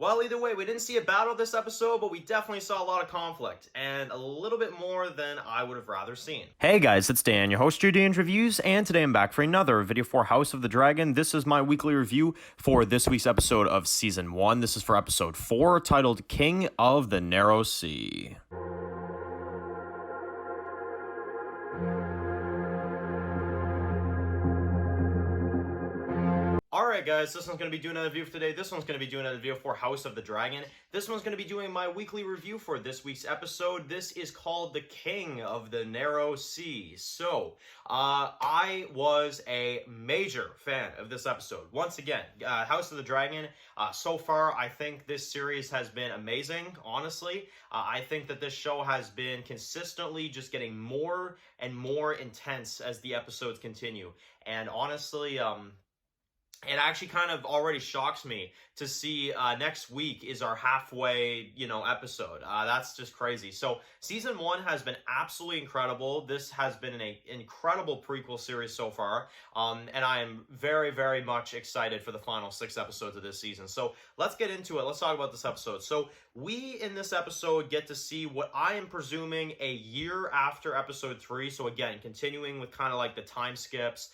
Well, either way, we didn't see a battle this episode, but we definitely saw a lot of conflict, and a little bit more than I would have rather seen. Hey guys, it's Dan, your host, your Dan's Reviews, and today I'm back for another video for House of the Dragon. This is my weekly review for this week's episode of Season 1. This is for Episode 4, titled King of the Narrow Sea. Alright guys, this one's going to be doing another review for today. This one's going to be doing another review for House of the Dragon. This one's going to be doing my weekly review for this week's episode. This is called The King of the Narrow Sea. So, I was a major fan of this episode. Once again, House of the Dragon, so far I think this series has been amazing, honestly. I think that this show has been consistently just getting more and more intense as the episodes continue. And honestly, it actually kind of already shocks me to see next week is our halfway, episode. That's just crazy. So season 1 has been absolutely incredible. This has been an incredible prequel series so far. And I am very, very much excited for the final 6 episodes of this season. So let's get into it. Let's talk about this episode. So we, in this episode, get to see what I am presuming a year after episode 3. So again, continuing with kind of like the time skips,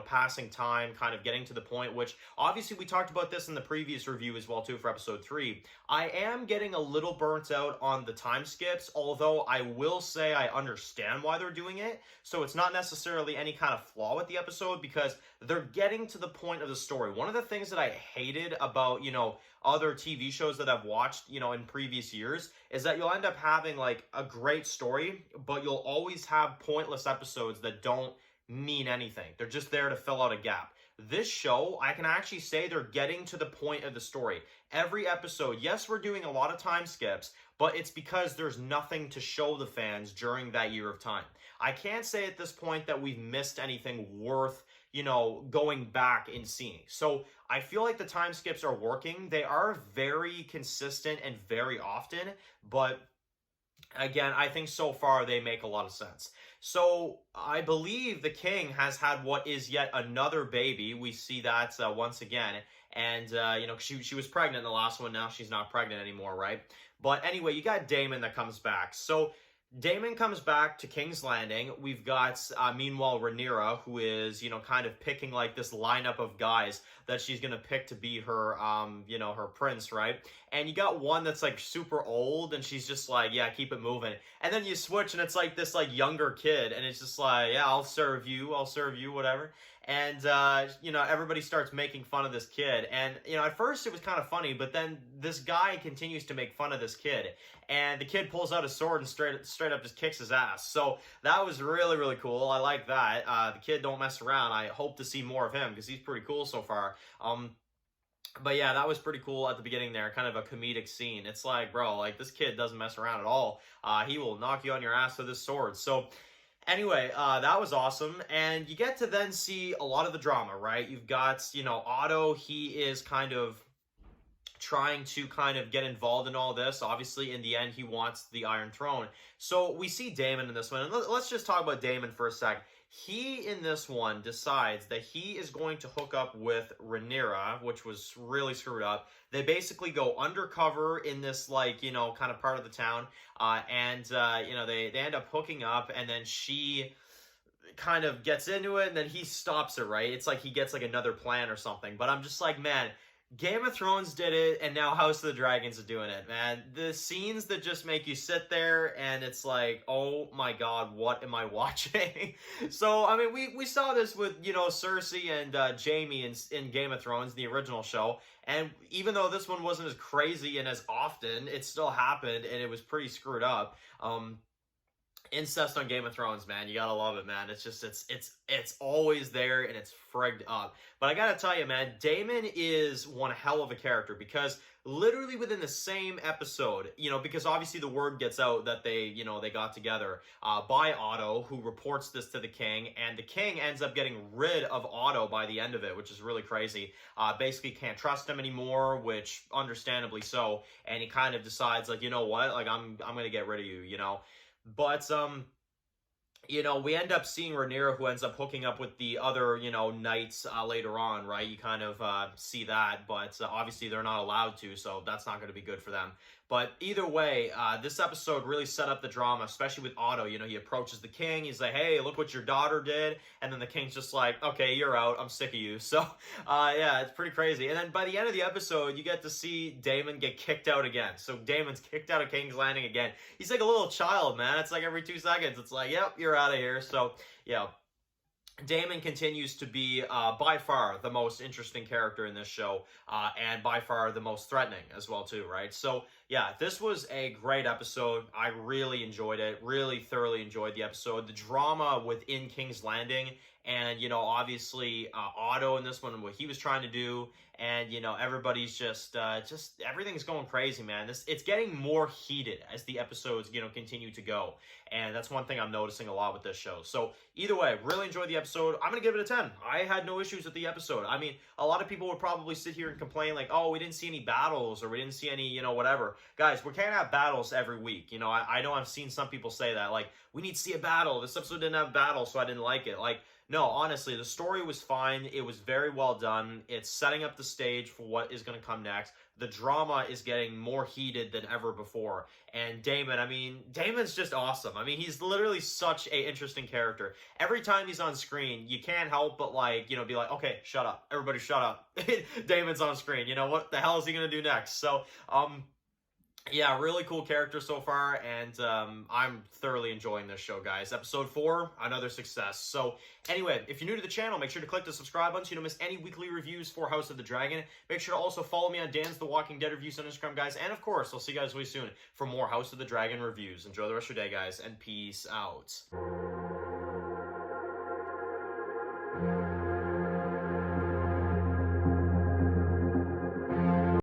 passing time, kind of getting to the point, which obviously we talked about this in the previous review as well too for episode 3. I am getting a little burnt out on the time skips, although I will say I understand why they're doing it. So it's not necessarily any kind of flaw with the episode because they're getting to the point of the story. One of the things that I hated about, other TV shows that I've watched, in previous years is that you'll end up having like a great story, but you'll always have pointless episodes that don't mean anything. They're just there to fill out a gap. This show, I can actually say they're getting to the point of the story. Every episode, yes, we're doing a lot of time skips, but it's because there's nothing to show the fans during that year of time. I can't say at this point that we've missed anything worth, going back and seeing. So I feel like the time skips are working. They are very consistent and very often, but again, I think so far they make a lot of sense. So I believe the king has had what is yet another baby. We see that once again. And, she was pregnant in the last one. Now she's not pregnant anymore, right? But anyway, you got Daemon that comes back. So Daemon comes back to King's Landing. We've got, meanwhile, Rhaenyra, who is, kind of picking, like, this lineup of guys that she's going to pick to be her, her prince, right? And you got one that's, like, super old, and she's just like, yeah, keep it moving. And then you switch, and it's, like, this, like, younger kid, and it's just like, yeah, I'll serve you, whatever. And, everybody starts making fun of this kid. And, at first it was kind of funny, but then this guy continues to make fun of this kid. And the kid pulls out a sword and straight up just kicks his ass. So that was really, really cool. I like that. The kid don't mess around. I hope to see more of him because he's pretty cool so far. But yeah, that was pretty cool at the beginning there, kind of a comedic scene. It's like, bro, like this kid doesn't mess around at all. He will knock you on your ass with his sword. So anyway, that was awesome. And you get to then see a lot of the drama, right? You've got, Otto, he is kind of trying to kind of get involved in all this. Obviously, in the end, he wants the Iron Throne. So we see Daemon in this one. And let's just talk about Daemon for a sec. He, in this one, decides that he is going to hook up with Rhaenyra, which was really screwed up. They basically go undercover in this, like, kind of part of the town. They end up hooking up, and then she kind of gets into it, and then he stops her, right? It's like he gets, like, another plan or something. But I'm just like, man, Game of Thrones did it, and now House of the Dragons are doing it, man. The scenes that just make you sit there, and it's like, oh my god, what am I watching? So, I mean, we saw this with, Cersei and Jaime in Game of Thrones, the original show, and even though this one wasn't as crazy and as often, it still happened, and it was pretty screwed up. Incest on Game of Thrones, man. You gotta love it, man. It's just, it's always there, and it's frigged up. But I gotta tell you, man, Daemon is one hell of a character, because literally within the same episode, because obviously the word gets out that they got together, by Otto, who reports this to the king, and the king ends up getting rid of Otto by the end of it, which is really crazy. Basically can't trust him anymore, which understandably so, and he kind of decides, like, you know what, like, I'm gonna get rid of you, But, we end up seeing Rhaenyra, who ends up hooking up with the other, knights later on, right? You kind of see that, but obviously they're not allowed to, so that's not going to be good for them. But either way, this episode really set up the drama, especially with Otto. He approaches the king. He's like, hey, look what your daughter did. And then the king's just like, okay, you're out. I'm sick of you. So, yeah, it's pretty crazy. And then by the end of the episode, you get to see Daemon get kicked out again. So Daemon's kicked out of King's Landing again. He's like a little child, man. It's like every 2 seconds. It's like, yep, you're out of here. So, yeah. Daemon continues to be by far the most interesting character in this show, and by far the most threatening as well too, right? So yeah, this was a great episode. I really enjoyed it, really thoroughly enjoyed the episode. The drama within King's Landing, and obviously Otto in this one, what he was trying to do, and everybody's just everything's going crazy, man. It's getting more heated as the episodes continue to go, and that's one thing I'm noticing a lot with this show. So either way, really enjoyed the episode. I'm gonna give it a 10. I had no issues with the episode. I mean, a lot of people would probably sit here and complain like, oh, we didn't see any battles, or we didn't see any whatever. Guys, we can't have battles every week. I know I've seen some people say that, like, we need to see a battle. This episode didn't have a battle, so I didn't like it. Like, no, honestly, the story was fine. It was very well done. It's setting up the stage for what is going to come next. The drama is getting more heated than ever before. And Daemon's just awesome. I mean, he's literally such an interesting character. Every time he's on screen, you can't help but be like, okay, shut up. Everybody shut up. Daemon's on screen. What the hell is he going to do next? So, yeah, really cool character so far, and I'm thoroughly enjoying this show, guys. Episode 4, another success. So, anyway, if you're new to the channel, make sure to click the subscribe button so you don't miss any weekly reviews for House of the Dragon. Make sure to also follow me on Dan's The Walking Dead reviews on Instagram, guys. And, of course, I'll see you guys really soon for more House of the Dragon reviews. Enjoy the rest of your day, guys, and peace out.